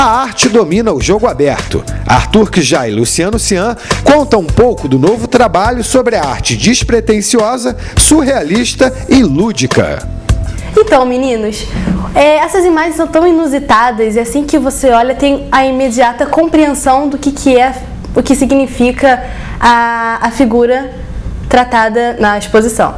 A arte domina o jogo aberto. Arthur Kijá e Luciano Sian contam um pouco do novo trabalho sobre a arte despretensiosa, surrealista e lúdica. Então, meninos, essas imagens são tão inusitadas e assim que você olha tem a imediata compreensão do que é, o que significa a figura tratada na exposição.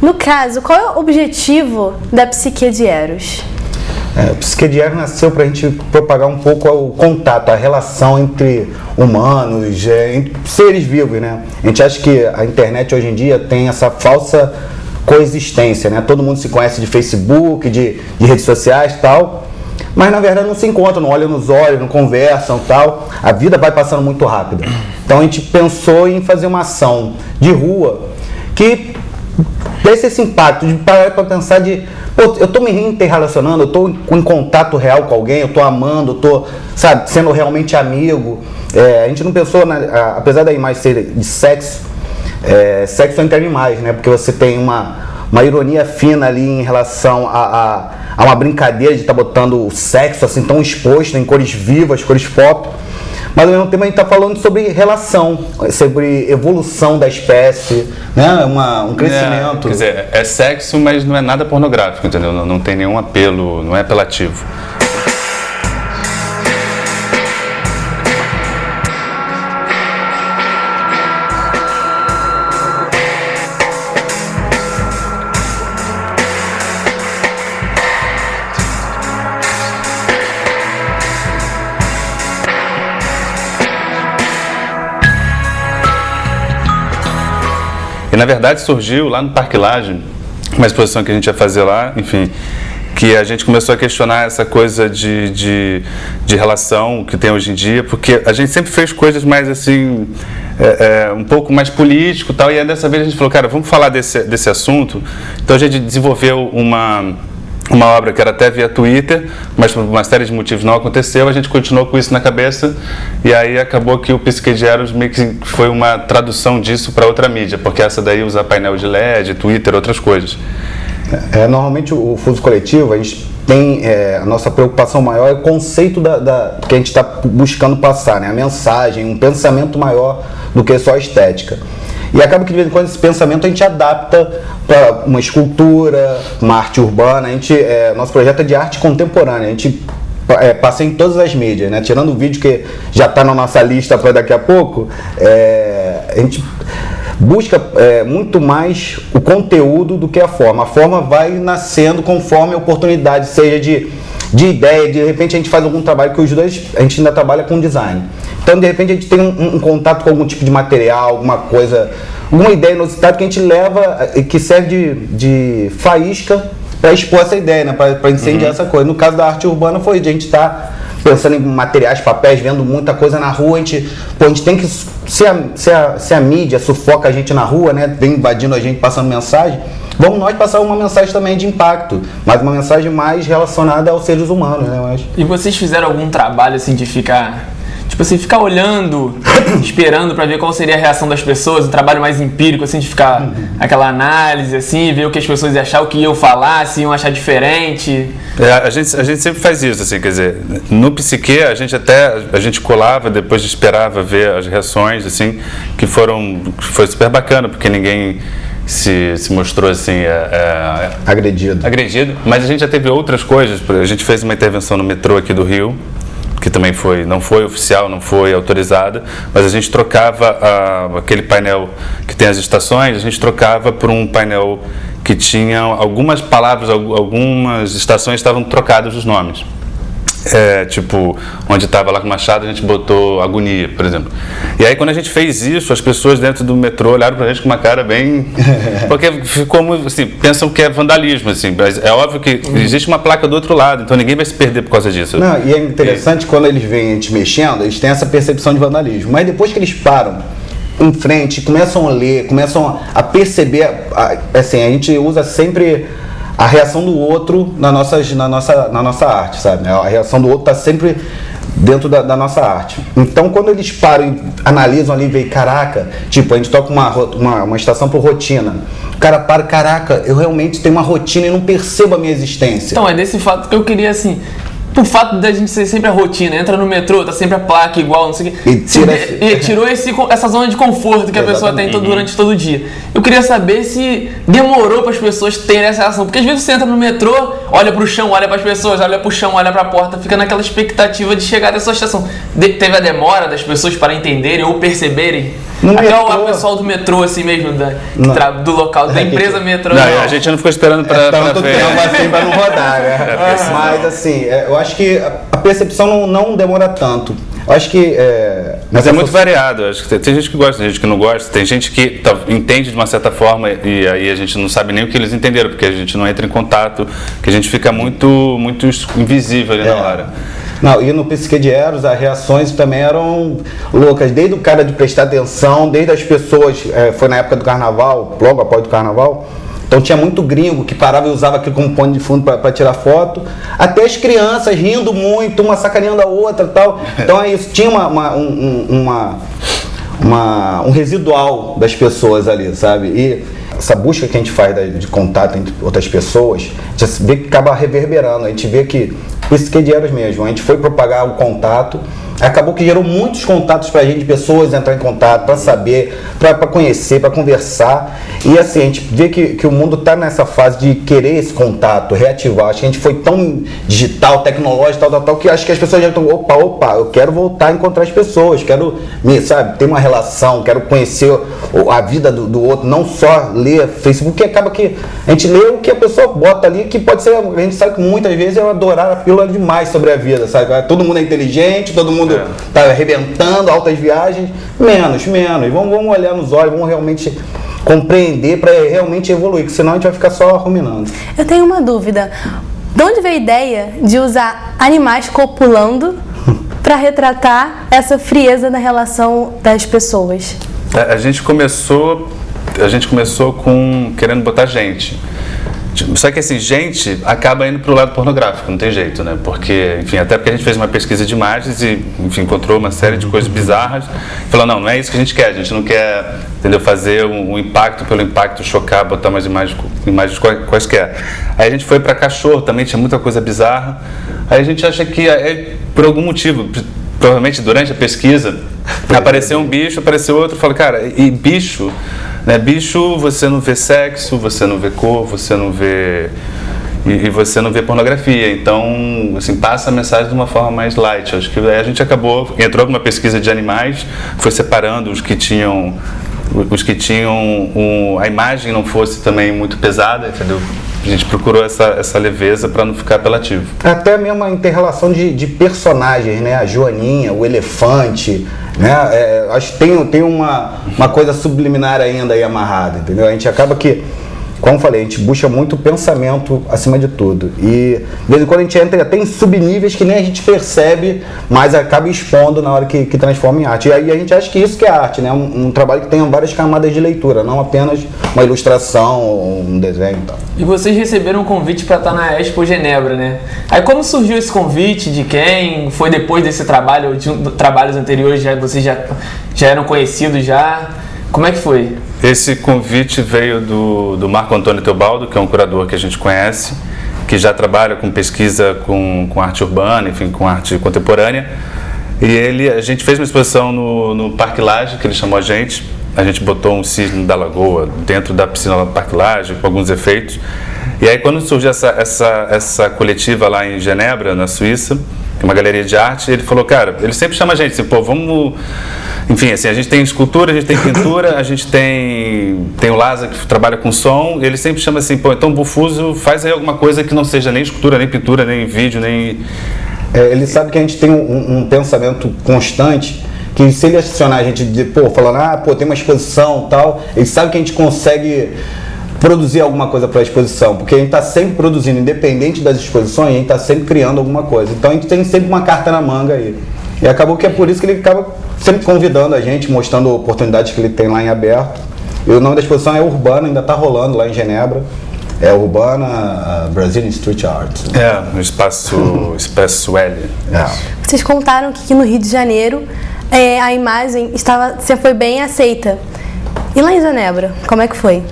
No caso, qual é o objetivo da Psique de Eros? A Psique de Eros nasceu para a gente propagar um pouco o contato, a relação entre humanos, entre seres vivos, né? A gente acha que a internet hoje em dia tem essa falsa coexistência, né? Todo mundo se conhece de Facebook, de redes sociais e tal, mas na verdade não se encontram, não olham nos olhos, não conversam e tal. A vida vai passando muito rápido. Então a gente pensou em fazer uma ação de rua que desse esse impacto, de parar para pensar de, pô, eu tô me interrelacionando, eu tô em contato real com alguém, eu tô amando, eu tô, sabe, sendo realmente amigo. A gente não pensou, apesar da imagem ser de sexo, sexo entre animais, né? Porque você tem uma ironia fina ali em relação a uma brincadeira de estar botando o sexo assim tão exposto em cores vivas, cores pop. Mas ao mesmo tempo a gente está falando sobre relação, sobre evolução da espécie, né? Um crescimento. Quer dizer, é sexo, mas não é nada pornográfico, entendeu? Não tem nenhum apelo, não é apelativo. E na verdade surgiu lá no Parque Lage, uma exposição que a gente ia fazer lá, enfim, que a gente começou a questionar essa coisa de relação que tem hoje em dia, porque a gente sempre fez coisas mais assim, um pouco mais político e tal, e aí dessa vez a gente falou, cara, vamos falar desse assunto. Então a gente desenvolveu uma obra que era até via Twitter, mas por uma série de motivos não aconteceu, a gente continuou com isso na cabeça e aí acabou que o Psique de Eros meio que foi uma tradução disso para outra mídia, porque essa daí usa painel de LED, Twitter, outras coisas. Normalmente o Fuso Coletivo, a gente tem, a nossa preocupação maior é o conceito que a gente está buscando passar, né? A mensagem, um pensamento maior do que só a estética. E acaba que de vez em quando esse pensamento a gente adapta para uma escultura, uma arte urbana. Nosso projeto é de arte contemporânea, a gente passa em todas as mídias, né? Tirando o vídeo que já está na nossa lista para daqui a pouco, a gente busca muito mais o conteúdo do que a forma. A forma vai nascendo conforme a oportunidade, seja de ideia, de repente a gente faz algum trabalho que os dois, a gente ainda trabalha com design. Então, de repente, a gente tem um contato com algum tipo de material, alguma coisa, uma ideia inusitada que a gente leva, que serve de faísca para expor essa ideia, né? Para incendiar essa coisa. No caso da arte urbana foi a gente estar pensando em materiais, papéis, vendo muita coisa na rua, a gente tem que, se a mídia sufoca a gente na rua, né? Vem invadindo a gente, passando mensagem, vamos nós passar uma mensagem também de impacto, mas uma mensagem mais relacionada aos seres humanos, né? E vocês fizeram algum trabalho assim de ficar, tipo assim, ficar olhando, esperando para ver qual seria a reação das pessoas, um trabalho mais empírico, assim, de ficar aquela análise, assim, ver o que as pessoas iam achar, o que iam falar, se iam achar diferente? A gente sempre faz isso, assim, quer dizer, no Psique a gente colava, depois esperava ver as reações, assim, que foi super bacana, porque ninguém se mostrou assim agredido, mas a gente já teve outras coisas. A gente fez uma intervenção no metrô aqui do Rio, que também não foi oficial, não foi autorizada, mas a gente trocava aquele painel que tem as estações, a gente trocava por um painel que tinha algumas palavras, algumas estações estavam trocadas os nomes. Tipo, onde estava lá com Machado, a gente botou Agonia, por exemplo. E aí, quando a gente fez isso, as pessoas dentro do metrô olharam pra gente com uma cara bem... Porque ficou muito, assim, pensam que é vandalismo, assim, mas é óbvio que existe uma placa do outro lado, então ninguém vai se perder por causa disso. Não, e é interessante quando eles veem a gente mexendo, eles têm essa percepção de vandalismo, mas depois que eles param em frente, começam a ler, começam a perceber, assim, a gente usa sempre a reação do outro na nossa arte, sabe? A reação do outro está sempre dentro da nossa arte. Então, quando eles param e analisam ali e veem, caraca, tipo, a gente toca uma estação por rotina. O cara para, caraca, eu realmente tenho uma rotina e não percebo a minha existência. Então, é desse fato que eu queria, assim, por fato da gente ser sempre a rotina, entra no metrô, tá sempre a placa igual, não sei o quê. E tirou essa zona de conforto que a pessoa tem durante todo o dia. Eu queria saber se demorou para as pessoas terem essa reação, porque às vezes você entra no metrô, olha pro chão, olha para as pessoas, olha pro chão, olha para a porta, fica naquela expectativa de chegar até sua estação. Teve a demora das pessoas para entenderem ou perceberem? Até o pessoal do metrô, assim mesmo, do local, da empresa metrô. Não, a gente não ficou esperando para ver. Assim, pra não rodar, né? Mas assim, eu acho que a percepção não demora tanto. Eu acho que... Mas é muito variado. Acho que tem gente que gosta, tem gente que não gosta. Tem gente que entende de uma certa forma e aí a gente não sabe nem o que eles entenderam, porque a gente não entra em contato, que a gente fica muito invisível ali na hora. Não, e no Psique de Eros as reações também eram loucas, desde o cara de prestar atenção, desde as pessoas, foi na época do carnaval, logo após do carnaval, então tinha muito gringo que parava e usava aquilo como pano de fundo para tirar foto, até as crianças rindo muito, uma sacaneando a outra e tal, então é isso, tinha um residual das pessoas ali, sabe, e essa busca que a gente faz de contato entre outras pessoas, a gente vê que acaba reverberando, a gente vê que Psique de Eros mesmo, a gente foi propagar o contato, acabou que gerou muitos contatos pra gente, pessoas entrar em contato, para saber, para conhecer, para conversar, e assim, a gente vê que o mundo tá nessa fase de querer esse contato, reativar, acho que a gente foi tão digital, tecnológico, tal, que acho que as pessoas já estão, opa, eu quero voltar a encontrar as pessoas, quero, ter uma relação, quero conhecer a vida do outro, não só ler Facebook, que acaba que a gente lê o que a pessoa bota ali, que pode ser, a gente sabe que muitas vezes é adorar a pílula demais sobre a vida, sabe, todo mundo é inteligente, todo mundo tá arrebentando, altas viagens, menos, vamos olhar nos olhos, vamos realmente compreender para realmente evoluir, porque senão a gente vai ficar só ruminando. Eu tenho uma dúvida, de onde veio a ideia de usar animais copulando para retratar essa frieza na relação das pessoas? A gente começou com querendo botar gente. Só que assim, gente acaba indo pro lado pornográfico, não tem jeito, né? Porque, enfim, até porque a gente fez uma pesquisa de imagens e, enfim, encontrou uma série de coisas bizarras. Falou, não é isso que a gente quer, a gente não quer, entendeu, fazer um impacto pelo impacto, chocar, botar umas imagens quaisquer. Aí a gente foi para cachorro, também tinha muita coisa bizarra. Aí a gente acha que, por algum motivo, provavelmente durante a pesquisa, apareceu um bicho, apareceu outro, fala, cara, e bicho... Bicho, você não vê sexo, você não vê cor, você não vê... E você não vê pornografia. Então, assim, passa a mensagem de uma forma mais light. Acho que a gente entrou com uma pesquisa de animais, foi separando os que tinham a imagem não fosse também muito pesada, entendeu? A gente procurou essa leveza para não ficar apelativo. Até mesmo a inter-relação de personagens, né? A Joaninha, o elefante, né? Acho que tem uma coisa subliminar ainda aí amarrada, entendeu? A gente acaba que, como eu falei, a gente busca muito pensamento acima de tudo. E de vez em quando a gente entra até em subníveis que nem a gente percebe, mas acaba expondo na hora que transforma em arte. E aí a gente acha que isso que é arte, né? Um trabalho que tem várias camadas de leitura, não apenas uma ilustração ou um desenho e tal. E vocês receberam um convite para estar na Expo Genebra, né? Aí como surgiu esse convite? De quem? Foi depois desse trabalho? De trabalhos anteriores vocês já eram conhecidos já? Como é que foi? Esse convite veio do Marco Antônio Teobaldo, que é um curador que a gente conhece, que já trabalha com pesquisa com arte urbana, enfim, com arte contemporânea. E a gente fez uma exposição no Parque Lage, que ele chamou a gente botou um cisne da lagoa dentro da piscina do Parque Lage, com alguns efeitos. E aí quando surgiu essa coletiva lá em Genebra, na Suíça, uma galeria de arte, ele falou, cara, ele sempre chama a gente, assim, pô, vamos... Enfim, assim, a gente tem escultura, a gente tem pintura, a gente tem o Lázaro que trabalha com som, ele sempre chama assim, pô, então Bufuso faz aí alguma coisa que não seja nem escultura, nem pintura, nem vídeo, nem... Ele sabe que a gente tem um pensamento constante, que se ele acionar a gente, falando, tem uma exposição e tal, ele sabe que a gente consegue produzir alguma coisa para a exposição, porque a gente está sempre produzindo, independente das exposições, a gente está sempre criando alguma coisa. Então a gente tem sempre uma carta na manga aí. E acabou que é por isso que ele acaba sempre convidando a gente, mostrando oportunidades que ele tem lá em aberto. E o nome da exposição é Urbana, ainda está rolando lá em Genebra. É Urbana Brazilian Street Art. No espaço L. Vocês contaram que aqui no Rio de Janeiro a imagem foi bem aceita. E lá em Genebra, como é que foi?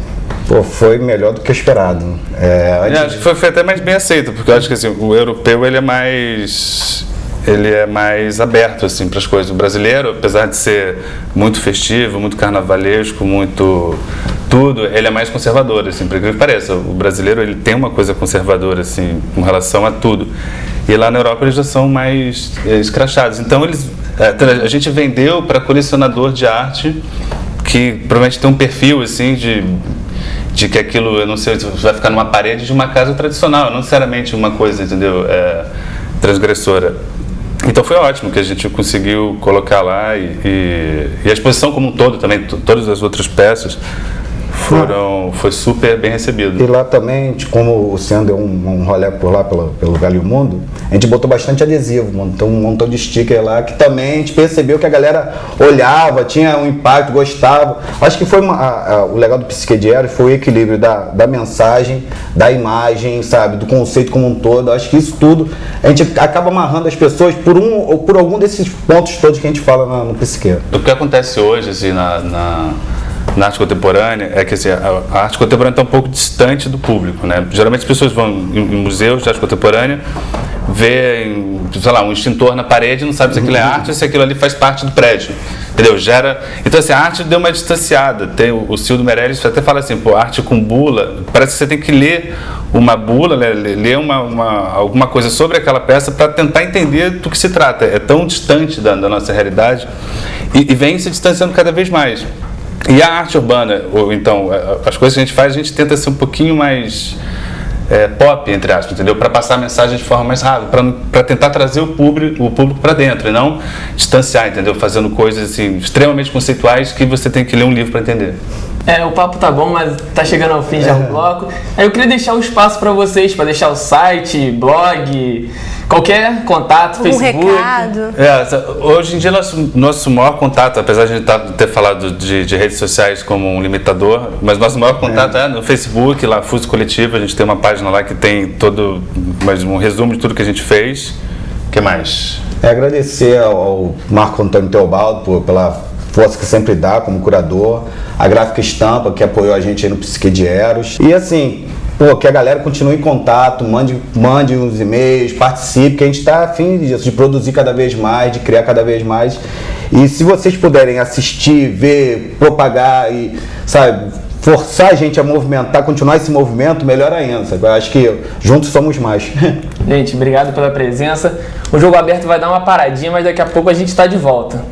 Pô, foi melhor do que eu esperado. Acho que foi até mais bem aceito, porque eu acho que assim, o europeu ele é mais aberto assim, para as coisas. O brasileiro, apesar de ser muito festivo, muito carnavalesco, muito tudo, ele é mais conservador, assim, por incrível que pareça. O brasileiro ele tem uma coisa conservadora assim, com relação a tudo. E lá na Europa eles já são mais escrachados. Então a gente vendeu para colecionador de arte que provavelmente tem um perfil assim de que aquilo, eu não sei, vai ficar numa parede de uma casa tradicional, não necessariamente uma coisa, entendeu, transgressora. Então foi ótimo que a gente conseguiu colocar lá e a exposição como um todo também, todas as outras peças foi super bem recebido. E lá também, como o Cian deu um rolê por lá pelo Galho Mundo, a gente botou bastante adesivo, montou um montão de sticker lá que também a gente percebeu que a galera olhava, tinha um impacto, gostava. Acho que foi o legal do Psique de Eros foi o equilíbrio da mensagem, da imagem, sabe, do conceito como um todo. Acho que isso tudo a gente acaba amarrando as pessoas por um ou por algum desses pontos todos que a gente fala no Psique. O que acontece hoje assim, na arte contemporânea é que assim, a arte contemporânea está um pouco distante do público, né? Geralmente as pessoas vão em museus de arte contemporânea, vê, sei lá, um extintor na parede e não sabe se aquilo é arte ou se aquilo ali faz parte do prédio, entendeu? Então assim, a arte deu uma distanciada. Tem o Cildo Meirelles até fala assim, pô, arte com bula, parece que você tem que ler uma bula, né? Ler alguma coisa sobre aquela peça para tentar entender do que se trata. É tão distante da nossa realidade e vem se distanciando cada vez mais. E a arte urbana, ou então, as coisas que a gente faz, a gente tenta ser um pouquinho mais pop, entre aspas, entendeu? Para passar a mensagem de forma mais rápida, para tentar trazer o público para dentro, e não distanciar, entendeu? Fazendo coisas assim, extremamente conceituais que você tem que ler um livro para entender. O papo tá bom, mas tá chegando ao fim já o bloco. Aí eu queria deixar um espaço para vocês, para deixar o site, blog, qualquer contato, Facebook. Recado. Hoje em dia nosso maior contato, apesar de a gente ter falado de redes sociais como um limitador, mas nosso maior contato é no Facebook, lá Fuso Coletivo, a gente tem uma página lá que tem um resumo de tudo que a gente fez. O que mais? Agradecer ao Marco Antônio Teobaldo pela força que sempre dá como curador, a Gráfica Estampa que apoiou a gente aí no Psique de Eros, e assim, que a galera continue em contato, mande uns e-mails, participe, que a gente está afim disso, de produzir cada vez mais, de criar cada vez mais, e se vocês puderem assistir, ver, propagar e, sabe, forçar a gente a movimentar, continuar esse movimento, melhor ainda, sabe? Eu acho que juntos somos mais. Gente, obrigado pela presença. O Jogo Aberto vai dar uma paradinha, mas daqui a pouco a gente está de volta.